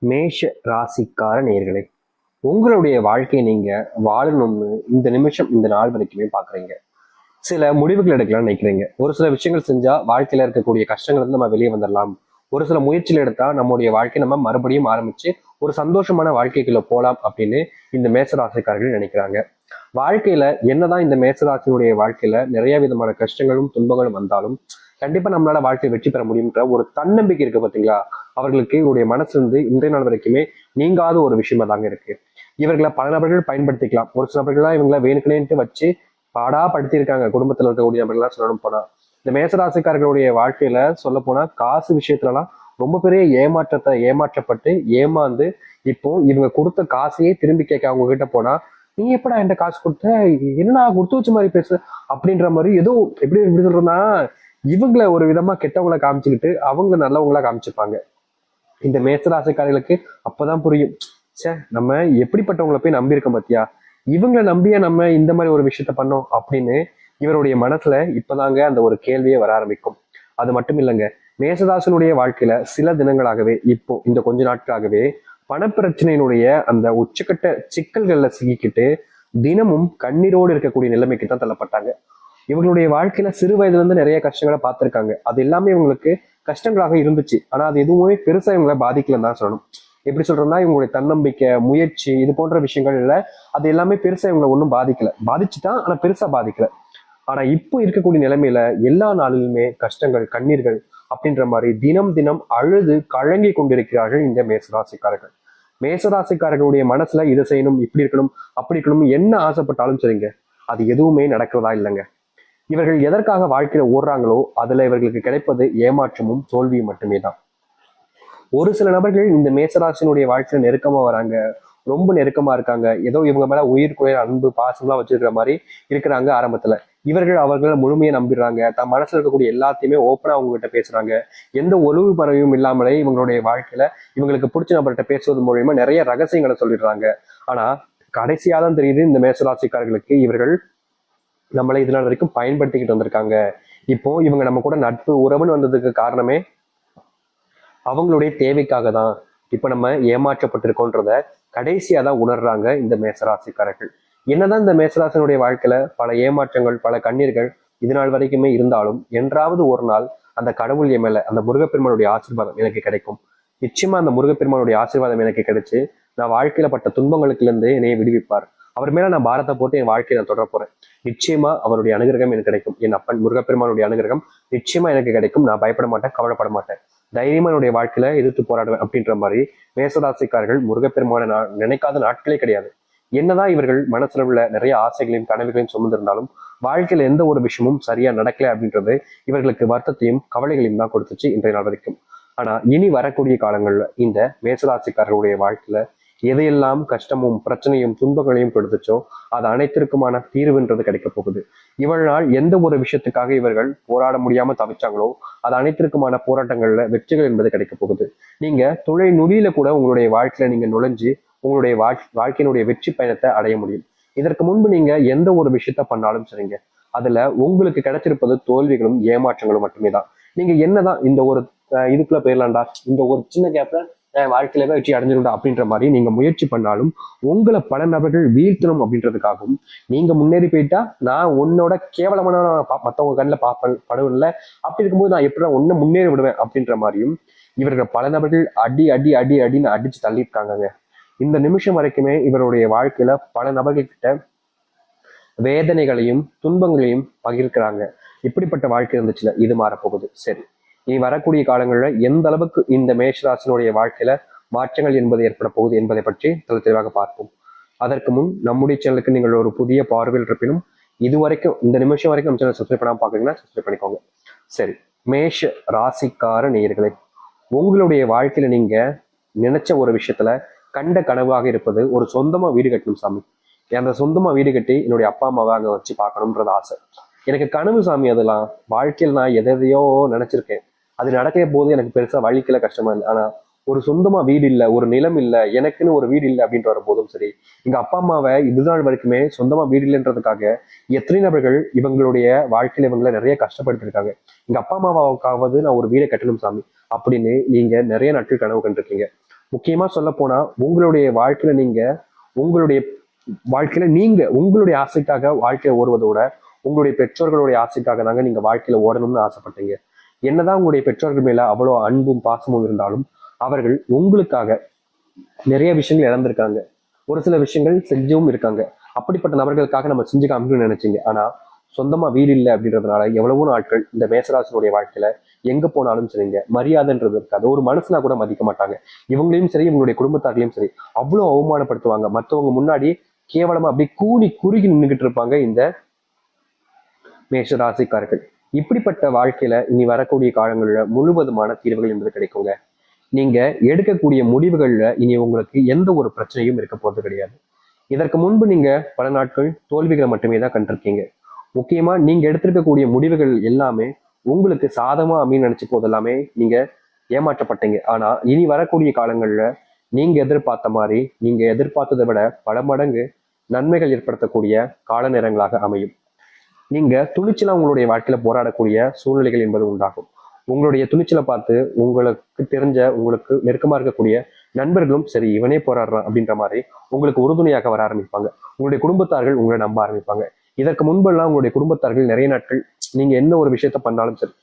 மேஷ ராசிக்கார நேயர்களே, உங்களுடைய வாழ்க்கையை நீங்க வாழணும்னு இந்த நிமிஷம் இந்த நாள் வரைக்குமே பாக்குறீங்க. சில முடிவுகள் எடுக்கலாம்னு நினைக்கிறீங்க. ஒரு சில விஷயங்கள் செஞ்சா வாழ்க்கையில இருக்கக்கூடிய கஷ்டங்கள் இருந்து நம்ம வெளியே வந்துடலாம். ஒரு சில முயற்சிகள் எடுத்தா நம்முடைய வாழ்க்கை நம்ம மறுபடியும் ஆரம்பிச்சு ஒரு சந்தோஷமான வாழ்க்கைக்குள்ள போலாம் அப்படின்னு இந்த மேசராசிக்காரர்கள் நினைக்கிறாங்க. வாழ்க்கையில என்னதான் இந்த மேசராசினுடைய வாழ்க்கையில நிறைய விதமான கஷ்டங்களும் துன்பங்களும் வந்தாலும் கண்டிப்பா நம்மளால வாழ்க்கையை வெற்றி பெற முடியும்ன்ற ஒரு தன்னம்பிக்கை இருக்கு பாத்தீங்களா? அவர்களுக்கு இவருடைய மனசு இருந்து இன்றைய நாள் வரைக்குமே நீங்காத ஒரு விஷயமா தாங்க இருக்கு. இவர்களை பல நபர்கள் பயன்படுத்திக்கலாம். ஒரு சில நபர்கள்லாம் இவங்களை வேணுக்குனேன்ட்டு வச்சு பாடா படுத்தியிருக்காங்க. குடும்பத்துல இருக்கக்கூடிய நபர்கள்லாம் சொல்லணும் போனா இந்த மேசராசிக்காரர்களுடைய வாழ்க்கையில சொல்ல போனா காசு விஷயத்துலலாம் ரொம்ப பெரிய ஏமாற்றப்பட்டு ஏமாந்து இப்போ இவங்க கொடுத்த காசையே திரும்பி கேட்க அவங்க கிட்ட போனா, நீ எப்படா என்கிட்ட காசு கொடுத்த, என்ன கொடுத்து வச்ச மாதிரி பேசு அப்படின்ற மாதிரி ஏதோ எப்படி எப்படி சொல்றதுன்னா, இவங்களை ஒரு விதமா கெட்டவங்களை காமிச்சுக்கிட்டு அவங்க நல்லவங்களா காமிச்சுப்பாங்க. இந்த மேசராசிக்காரர்களுக்கு அப்பதான் புரியும், சே நம்ம எப்படிப்பட்டவங்களை போய் நம்பி இருக்கோம் பாத்தியா, இவங்களை நம்பிய நம்ம இந்த மாதிரி ஒரு விஷயத்த பண்ணோம் அப்படின்னு இவருடைய மனசுல இப்பதாங்க அந்த ஒரு கேள்வியே வர ஆரம்பிக்கும். அது மட்டும் இல்லைங்க, மேசதாசனுடைய வாழ்க்கையில சில தினங்களாகவே இப்போ இந்த கொஞ்ச நாட்களாகவே பணப்பிரச்சனையினுடைய அந்த உச்சக்கட்ட சிக்கல்கள்ல சிக்கிக்கிட்டு தினமும் கண்ணீரோடு இருக்கக்கூடிய நிலைமைக்கு தான் தள்ளப்பட்டாங்க. இவங்களுடைய வாழ்க்கையில சிறு வயதுல இருந்து நிறைய கஷ்டங்களை பார்த்திருக்காங்க. அது எல்லாமே இவங்களுக்கு கஷ்டங்களாக இருந்துச்சு. ஆனா அது எதுவுமே பெருசா இவங்களை பாதிக்கலன்னு தான் சொல்லணும். எப்படி சொல்றதுன்னா, இவங்களுடைய தன்னம்பிக்கை, முயற்சி, இது போன்ற விஷயங்கள்ல அது எல்லாமே பெருசா இவங்களை ஒன்றும் பாதிக்கல. பாதிச்சுதான், ஆனா பெருசா பாதிக்கல. ஆனா இப்போ இருக்கக்கூடிய நிலைமையில எல்லா நாளிலுமே கஷ்டங்கள், கண்ணீர்கள் அப்படின்ற மாதிரி தினம் தினம் அழுது கலங்கி கொண்டிருக்கிறார்கள் இந்த மேசராசிக்காரர்கள். மேசராசிக்காரர்களுடைய மனசுல இதை செய்யணும், இப்படி இருக்கணும், அப்படி இருக்கணும், என்ன ஆசைப்பட்டாலும் சரிங்க, அது எதுவுமே நடக்கிறதா இல்லைங்க. இவர்கள் எதற்காக வாழ்க்கையில ஓடுறாங்களோ அதுல இவர்களுக்கு கிடைப்பது ஏமாற்றமும் தோல்வியும் மட்டுமே தான். ஒரு சில நபர்கள் இந்த மேசராசினுடைய வாழ்க்கையில நெருக்கமா வராங்க, ரொம்ப நெருக்கமா இருக்காங்க, ஏதோ இவங்க மேல உயிர்க்குரிய அன்பு பாசம்லாம் வச்சிருக்கிற மாதிரி இருக்கிறாங்க ஆரம்பத்துல. இவர்கள் அவர்களை முழுமையை நம்பிடுறாங்க, தன் மனசுல இருக்கக்கூடிய எல்லாத்தையுமே ஓப்பனா அவங்க கிட்ட பேசுறாங்க. எந்த ஒளிவு பறவையும் இல்லாமலே இவங்களுடைய வாழ்க்கையில இவங்களுக்கு பிடிச்ச நபர்கிட்ட பேசுவது மூலியமா நிறைய ரகசியங்களை சொல்லிடுறாங்க. ஆனா கடைசியா தான் தெரியுது, இந்த மேசராசிக்காரர்களுக்கு இவர்கள் நம்மளை இதனால் வரைக்கும் பயன்படுத்திக்கிட்டு வந்திருக்காங்க. இப்போ இவங்க நம்ம கூட நட்பு உறவுன்னு வந்ததுக்கு காரணமே அவங்களுடைய தேவைக்காக தான். இப்ப நம்ம ஏமாற்றப்பட்டிருக்கோன்றத கடைசியா தான் உணர்றாங்க இந்த மேசராசிக்காரர்கள். என்னதான் இந்த மேசராசினுடைய வாழ்க்கையில பல ஏமாற்றங்கள், பல கண்ணீர்கள் இது நாள் வரைக்குமே இருந்தாலும், என்றாவது ஒரு நாள் அந்த கடவுள் என் மேல, அந்த முருகப்பெருமானுடைய ஆசீர்வாதம் எனக்கு கிடைக்கும். நிச்சயமா அந்த முருகப்பெருமானுடைய ஆசீர்வாதம் எனக்கு கிடைச்சு நான் வாழ்க்கையில பட்ட துன்பங்களுக்கு இருந்து என்னைய விடுவிப்பார். அவர் மேல நான் பாரத்தை போட்டு என் வாழ்க்கையை நான் தொடர போறேன். நிச்சயமா அவருடைய அனுகிரகம் எனக்கு கிடைக்கும். என் அப்பன் முருகப்பெருமானுடைய அனுகிரகம் நிச்சயமா எனக்கு கிடைக்கும். நான் பயப்பட மாட்டேன், கவலைப்பட மாட்டேன், தைரியமா என்னுடைய வாழ்க்கையில எதிர்த்து போராடுவேன் அப்படின்ற மாதிரி மேசராசிக்காரர்கள் முருகப்பெருமான நினைக்காத நாட்களே கிடையாது. என்னதான் இவர்கள் மனசுல உள்ள நிறைய ஆசைகளையும் கனவுகளையும் சுமந்திருந்தாலும் வாழ்க்கையில எந்த ஒரு விஷயமும் சரியா நடக்கல அப்படின்றது இவர்களுக்கு வருத்தத்தையும் கவலைகளையும் தான் கொடுத்துச்சு இன்றைய நாள் வரைக்கும். ஆனா இனி வரக்கூடிய காலங்கள்ல இந்த மேசராசிக்காரர்களுடைய வாழ்க்கையில எதையெல்லாம் கஷ்டமும் பிரச்சனையும் துன்பங்களையும் கொடுத்துச்சோ அது அனைத்திற்குமான தீர்வுன்றது கிடைக்க போகுது. இவள் நாள் எந்த ஒரு விஷயத்துக்காக இவர்கள் போராட முடியாம தவிச்சாங்களோ அது அனைத்திற்குமான போராட்டங்கள்ல வெற்றிகள் என்பது கிடைக்க போகுது. நீங்க துளை நுடியில கூட உங்களுடைய வாழ்க்கையில நீங்க நுழைஞ்சு உங்களுடைய வாழ்க்கையினுடைய வெற்றி பயணத்தை அடைய முடியும். இதற்கு முன்பு நீங்க எந்த ஒரு விஷயத்த பண்ணாலும் சரிங்க, அதுல உங்களுக்கு கிடைச்சிருப்பது தோல்விகளும் ஏமாற்றங்களும் மட்டுமே தான். நீங்க என்னதான் இந்த ஒரு இதுக்குள்ள போயிடலாம்டா, இந்த ஒரு சின்ன கேப்ல வாழ்க்கையில வெற்றி அடைஞ்சிருந்தா அப்படின்ற மாதிரி நீங்க முயற்சி பண்ணாலும் உங்களை பல நபர்கள் வீழ்த்தணும் அப்படின்றதுக்காகவும், நீங்க முன்னேறி போயிட்டா நான் உன்னோட கேவலமான மத்தவங்க கண்ணில் படுவில்ல, அப்படி இருக்கும்போது நான் எப்படி ஒன்னு முன்னேறி விடுவேன் அப்படின்ற மாதிரியும் இவர்கள் பல நபர்கள் அடி அடி அடி அடின்னு அடிச்சு தள்ளியிருக்காங்க. இந்த நிமிஷம் வரைக்குமே இவருடைய வாழ்க்கையில பல நபர்கள் கிட்ட வேதனைகளையும் துன்பங்களையும் பகிர்க்கிறாங்க. இப்படிப்பட்ட வாழ்க்கை இருந்துச்சுல, இது மாறப்போகுது. சரி, இனி வரக்கூடிய காலங்களில் எந்த அளவுக்கு இந்த மேஷராசினுடைய வாழ்க்கையில மாற்றங்கள் என்பது ஏற்பட போகுது என்பதை பற்றி தெளிவாக பார்ப்போம். அதற்கு முன் நம்முடைய சேனலுக்கு நீங்கள் ஒரு புதிய பார்வையில் இருப்பினும் இது வரைக்கும் இந்த நிமிஷம் வரைக்கும் நம்ம சேனல் சப்ஸ்கிரைப் பண்ணாமல் பார்க்குறீங்கன்னா சப்ஸ்கிரைப் பண்ணிக்கோங்க. சரி, மேஷ ராசிக்கார நேயர்களே, உங்களுடைய வாழ்க்கையில நீங்க நினைச்ச ஒரு விஷயத்துல கண்ட கனவாக இருப்பது ஒரு சொந்தமா வீடு கட்டணும் சாமி. அந்த சொந்தமா வீடு கட்டி என்னுடைய அப்பா அம்மாவை அங்க வச்சு பார்க்கணும்ன்றது ஆசை. எனக்கு கனவு சாமி. அதெல்லாம் வாழ்க்கையில் நான் எதையோ நினைச்சிருக்கேன், அது நடக்கிற போது எனக்கு பெருசா வழிக்கல, கஷ்டமா இல்லை. ஆனா ஒரு சொந்தமா வீடு இல்லை, ஒரு நிலம் இல்லை, எனக்குன்னு ஒரு வீடு இல்லை அப்படின்ற வர போதும் சரி, எங்க அப்பா அம்மாவை இதுநாள் வரைக்குமே சொந்தமா வீடு இல்லைன்றதுக்காக எத்தனை நபர்கள் இவங்களுடைய வாழ்க்கையில இவங்களை நிறைய கஷ்டப்படுத்திருக்காங்க. எங்க அப்பா அம்மாவுக்காவது நான் ஒரு வீடை கட்டணும் சாமி அப்படின்னு நீங்க நிறைய நாட்கள் கனவு கண்டிருக்கீங்க. முக்கியமா சொல்ல போனா உங்களுடைய வாழ்க்கையில நீங்க உங்களுடைய ஆசைக்காக வாழ்க்கையை ஓடுவதோட உங்களுடைய பெற்றோர்களுடைய ஆசைக்காக தாங்க நீங்க வாழ்க்கையில ஓடணும்னு ஆசைப்பட்டீங்க. என்னதான் உங்களுடைய பெற்றோர்கள் மேல அவ்வளோ அன்பும் பாசமும் இருந்தாலும் அவர்கள் உங்களுக்காக நிறைய விஷயங்கள் இழந்திருக்காங்க. ஒரு சில விஷயங்கள் செஞ்சும் இருக்காங்க. அப்படிப்பட்ட நபர்களுக்காக நம்ம செஞ்சு காமிக்கணும்னு நினைச்சீங்க. ஆனா சொந்தமா வீடு இல்லை அப்படின்றதுனால எவ்வளவோ நாட்கள் இந்த மேசராசனுடைய வாழ்க்கையில எங்க போனாலும் சரிங்க மரியாதைன்றது இருக்காது. ஒரு மனுஷனா கூட மதிக்க மாட்டாங்க. இவங்களையும் சரி இவங்களுடைய குடும்பத்தார்களையும் சரி அவ்வளோ அவமானப்படுத்துவாங்க. மற்றவங்க முன்னாடி கேவலமா அப்படி கூடி குறுகி நின்றுகிட்டு இருப்பாங்க இந்த மேஷராசிக்காரர்கள். இப்படிப்பட்ட வாழ்க்கையில இனி வரக்கூடிய காலங்கள்ல முழுவதுமான தீர்வுகள் என்பது கிடைக்குங்க. நீங்க எடுக்கக்கூடிய முடிவுகள்ல இனி உங்களுக்கு எந்த ஒரு பிரச்சனையும் இருக்க போறது கிடையாது. இதற்கு முன்பு நீங்க பல நாட்கள் தோல்விகளை மட்டுமே தான் கண்டிருக்கீங்க. முக்கியமா நீங்க எடுத்திருக்கக்கூடிய முடிவுகள் எல்லாமே உங்களுக்கு சாதகமா அமைன்னு நினைச்சு போது எல்லாமே நீங்க ஏமாற்றப்பட்டீங்க. ஆனா இனி வரக்கூடிய காலங்கள்ல நீங்க எதிர்பார்த்த மாதிரி நீங்க எதிர்பார்த்ததை விட பல மடங்கு நன்மைகள் ஏற்படுத்தக்கூடிய கால நேரங்களாக அமையும். நீங்க துணிச்சலா உங்களுடைய வாழ்க்கையில போராடக்கூடிய சூழ்நிலைகள் என்பது உண்டாகும். உங்களுடைய துணிச்சலை பார்த்து உங்களுக்கு தெரிஞ்ச உங்களுக்கு நெருக்கமா இருக்கக்கூடிய நண்பர்களும் சரி இவனே போராடுறான் அப்படின்ற மாதிரி உங்களுக்கு உறுதுணையாக வர ஆரம்பிப்பாங்க. உங்களுடைய குடும்பத்தார்கள் உங்களை நம்ப ஆரம்பிப்பாங்க. இதற்கு முன்பெல்லாம் உங்களுடைய குடும்பத்தார்கள் நிறைய நாட்கள் நீங்க என்ன ஒரு விஷயத்த பண்ணாலும் சரி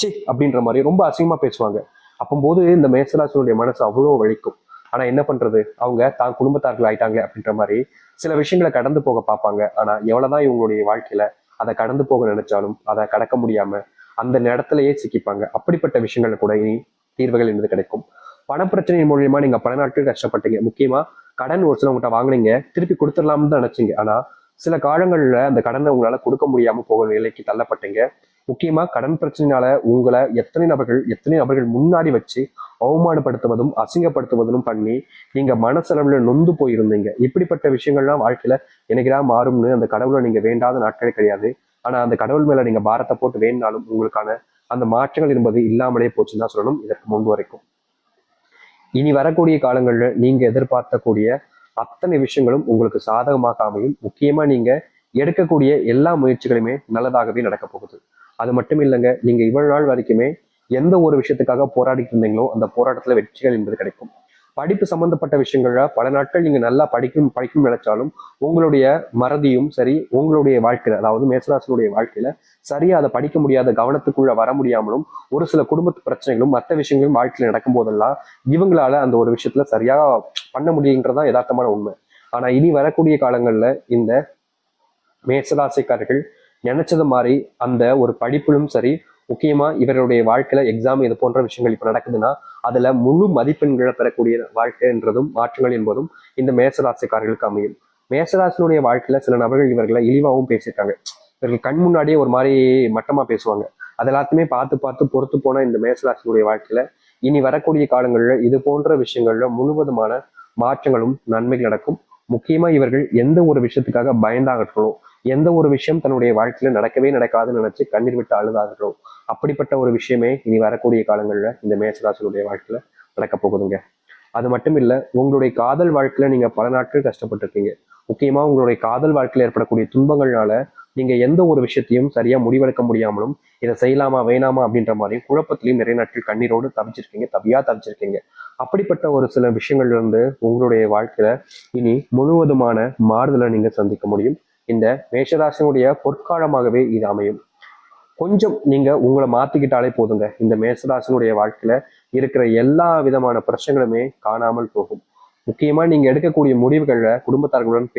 சி அப்படின்ற மாதிரி ரொம்ப அசிங்கமா பேசுவாங்க. அப்போது இந்த மேசராசினுடைய மனசு அவ்வளோ வலிக்கும். ஆனா என்ன பண்றது, அவங்க தான் குடும்பத்தார்கள் ஆயிட்டாங்க அப்படின்ற மாதிரி சில விஷயங்களை கடந்து போக பார்ப்பாங்க. ஆனா எவ்வளவுதான் இவங்களுடைய வாழ்க்கையில அதை கடந்து போக நினைச்சாலும் அதை கடக்க முடியாம அந்த இடத்துலயே சிக்கிப்பாங்க. அப்படிப்பட்ட விஷயங்கள்ல கூட இனி தீர்வுகள் என்பது கிடைக்கும். பணப்பிரச்சனையின் மூலியமா நீங்க பல நாட்கள் கஷ்டப்பட்டீங்க. முக்கியமா கடன் ஒரு சிலவங்கிட்ட வாங்கினீங்க, திருப்பி கொடுத்துடலாம்னு தான் நினைச்சீங்க. ஆனா சில காலங்கள்ல அந்த கடனை உங்களால கொடுக்க முடியாம போக நிலைக்கு தள்ளப்பட்டீங்க. முக்கியமா கடன் பிரச்சனையினால உங்களை எத்தனை நபர்கள் முன்னாடி வச்சு அவமானப்படுத்துவதும் அசிங்கப்படுத்துவதும் பண்ணி நீங்க மனசளவுல நொந்து போயிருந்தீங்க. இப்படிப்பட்ட விஷயங்கள்லாம் வாழ்க்கையில என்னைக்குதான் மாறும்னு அந்த கடவுளை நீங்க வேண்டாத நாட்களே கிடையாது. ஆனா அந்த கடவுள் மேல நீங்க பாரத்தை போட்டு வேணாலும் உங்களுக்கான அந்த மாற்றங்கள் என்பது இல்லாமலே போச்சுன்னு தான் சொல்லணும் இதற்கு முன்பு வரைக்கும். இனி வரக்கூடிய காலங்கள்ல நீங்க எதிர்பார்க்கக்கூடிய அத்தனை விஷயங்களும் உங்களுக்கு சாதகமாக அமையும். முக்கியமா நீங்க எடுக்கக்கூடிய எல்லா முயற்சிகளுமே நல்லதாகவே நடக்க போகுது. அது மட்டும் இல்லைங்க, நீங்க இவ்வளவு நாள் வரைக்குமே எந்த ஒரு விஷயத்துக்காக போராடிட்டு இருந்தீங்களோ அந்த போராட்டத்துல வெற்றிகள் என்பது கிடைக்கும். படிப்பு சம்பந்தப்பட்ட விஷயங்கள்ல பல நாட்கள் நீங்க நல்லா படிக்கணும் நினைச்சாலும் உங்களுடைய மறதியும் சரி உங்களுடைய வாழ்க்கையில அதாவது மேசராசனுடைய வாழ்க்கையில சரியா அதை படிக்க முடியாத கவனத்துக்குள்ள வர முடியாமலும் ஒரு சில குடும்பத்து பிரச்சனைகளும் மற்ற விஷயங்களும் வாழ்க்கையில நடக்கும் போதெல்லாம் இவங்களால அந்த ஒரு விஷயத்துல சரியா பண்ண முடியுன்றதான் யதார்த்தமான உண்மை. ஆனா இனி வரக்கூடிய காலங்கள்ல இந்த மேசராசிக்காரர்கள் நினைச்சது மாதிரி அந்த ஒரு படிப்பிலும் சரி முக்கியமா இவருடைய வாழ்க்கையில எக்ஸாம் இது போன்ற விஷயங்கள் இப்ப நடக்குதுன்னா அதுல முழு மதிப்பெண்களை பெறக்கூடிய வாழ்க்கைன்றதும் மாற்றங்கள் என்பதும் இந்த மேசராசிக்காரர்களுக்கு அமையும். மேசராசினுடைய வாழ்க்கையில சில நபர்கள் இவர்களை இழிவாகவும் பேசியிருக்காங்க. இவர்கள் கண் முன்னாடியே ஒரு மாதிரி மட்டமா பேசுவாங்க. அது எல்லாத்தையுமே பார்த்து பார்த்து பொறுத்து போன இந்த மேசராசினுடைய வாழ்க்கையில இனி வரக்கூடிய காலங்கள்ல இது போன்ற விஷயங்கள்ல முழுவதுமான மாற்றங்களும் நன்மைகள் நடக்கும். முக்கியமா இவர்கள் எந்த ஒரு விஷயத்துக்காக பயந்தாகட்டும், எந்த ஒரு விஷயம் தன்னுடைய வாழ்க்கையில நடக்கவே நடக்காதுன்னு நினைச்சு கண்ணீர் விட்டு அழுதாகட்டும், அப்படிப்பட்ட ஒரு விஷயமே இனி வரக்கூடிய காலங்கள்ல இந்த மேசராசினுடைய வாழ்க்கையில நடக்க போகுதுங்க. அது மட்டும் இல்ல, உங்களுடைய காதல் வாழ்க்கையில நீங்க பல நாட்கள் கஷ்டப்பட்டிருக்கீங்க. முக்கியமா உங்களுடைய காதல் வாழ்க்கையில ஏற்படக்கூடிய துன்பங்கள்னால நீங்க எந்த ஒரு விஷயத்தையும் சரியா முடிவெடுக்க முடியாமலும் இதை செய்யலாமா வேணாமா அப்படின்ற மாதிரி குழப்பத்திலையும் நிறைய நாட்கள் கண்ணீரோடு தவிச்சிருக்கீங்க. அப்படிப்பட்ட ஒரு சில விஷயங்கள்ல இருந்து உங்களுடைய வாழ்க்கையில இனி முழுவதுமான மாறுதலை நீங்க சந்திக்க முடியும். இந்த மேஷராசினுடைய பொற்காலமாகவே இது அமையும். கொஞ்சம் நீங்க உங்களை மாத்திக்கிட்டாலே போதுங்க, இந்த மேஷராசினுடைய வாழ்க்கையில இருக்கிற எல்லா விதமான பிரச்சனைகளுமே காணாமல் போகும். முக்கியமா நீங்க எடுக்கக்கூடிய முடிவுகள்ல குடும்பத்தார்களுடன்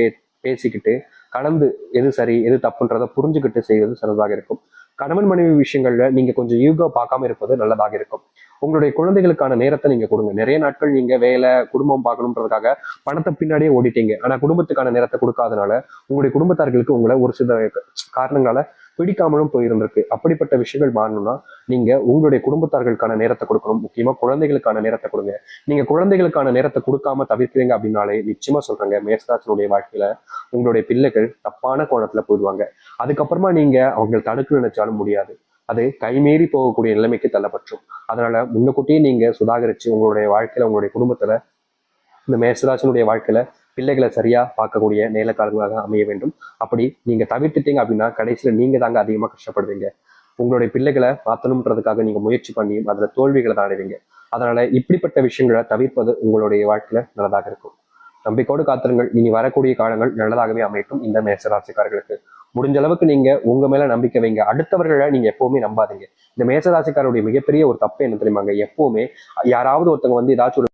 பேசிக்கிட்டு கலந்து எது சரி எது தப்புன்றதை புரிஞ்சுக்கிட்டு செய்வது சிறந்ததாக இருக்கும். கணவன் மனைவி விஷயங்கள்ல நீங்க கொஞ்சம் ஈகோ பார்க்காம இருப்பது நல்லதாக இருக்கும். உங்களுடைய குழந்தைகளுக்கான நேரத்தை நீங்க கொடுங்க. நிறைய நாட்கள் நீங்க வேலை குடும்பம் பார்க்கணுன்றதுக்காக பணத்தை பின்னாடியே ஓடிட்டீங்க. ஆனா குடும்பத்துக்கான நேரத்தை கொடுக்காதனால உங்களுடைய குடும்பத்தார்களுக்கு உங்களை ஒரு சில காரணங்களால பிடிக்காமலும் போயிருந்திருக்கு. அப்படிப்பட்ட விஷயங்கள் மாறணும்னா நீங்க உங்களுடைய குடும்பத்தார்களுக்கான நேரத்தை கொடுக்கணும். முக்கியமா குழந்தைகளுக்கான நேரத்தை கொடுங்க. நீங்க குழந்தைகளுக்கான நேரத்தை கொடுக்காம தவிர்க்கிறீங்க அப்படின்னாலே நிச்சயமா சொல்றேங்க, மேசராசினுடைய வாழ்க்கையில உங்களுடைய பிள்ளைகள் தப்பான கோணத்துல போயிடுவாங்க. அதுக்கப்புறமா நீங்க அவங்க தடுக்க நினைச்சாலும் முடியாது. அது கைமீறி போகக்கூடிய நிலைமைக்கு தள்ளப்பற்றும். அதனால முன்னக்கூட்டியே நீங்க சுதாகரிச்சு உங்களுடைய வாழ்க்கையில உங்களுடைய குடும்பத்துல இந்த மேசராசினுடைய வாழ்க்கையில பிள்ளைகளை சரியா பார்க்கக்கூடிய நேரக்காலங்களாக அமைய வேண்டும். அப்படி நீங்க தவிர்த்துட்டீங்க அப்படின்னா கடைசியில நீங்க தாங்க அதிகமா கஷ்டப்படுவீங்க. உங்களுடைய பிள்ளைகளை மாத்தணும்ன்றதுக்காக நீங்க முயற்சி பண்ணி அதுல தோல்விகளை தான் அடைவீங்க. அதனால இப்படிப்பட்ட விஷயங்களை தவிர்ப்பது உங்களுடைய வாழ்க்கையில நல்லதாக இருக்கும். நம்பிக்கையோடு காத்திருங்கள். இனி வரக்கூடிய காலங்கள் நல்லதாகவே அமையட்டும் இந்த மேசராசிக்காரர்களுக்கு. முடிஞ்ச அளவுக்கு நீங்க உங்க மேல நம்பிக்கை வைங்க. அடுத்தவர்களை நீங்க எப்பவுமே நம்பாதீங்க. இந்த மேசராசிக்காரருடைய மிகப்பெரிய ஒரு தப்பு என்ன தெரியுமாங்க? எப்பவுமே யாராவது ஒருத்தவங்க வந்து ஏதாச்சும்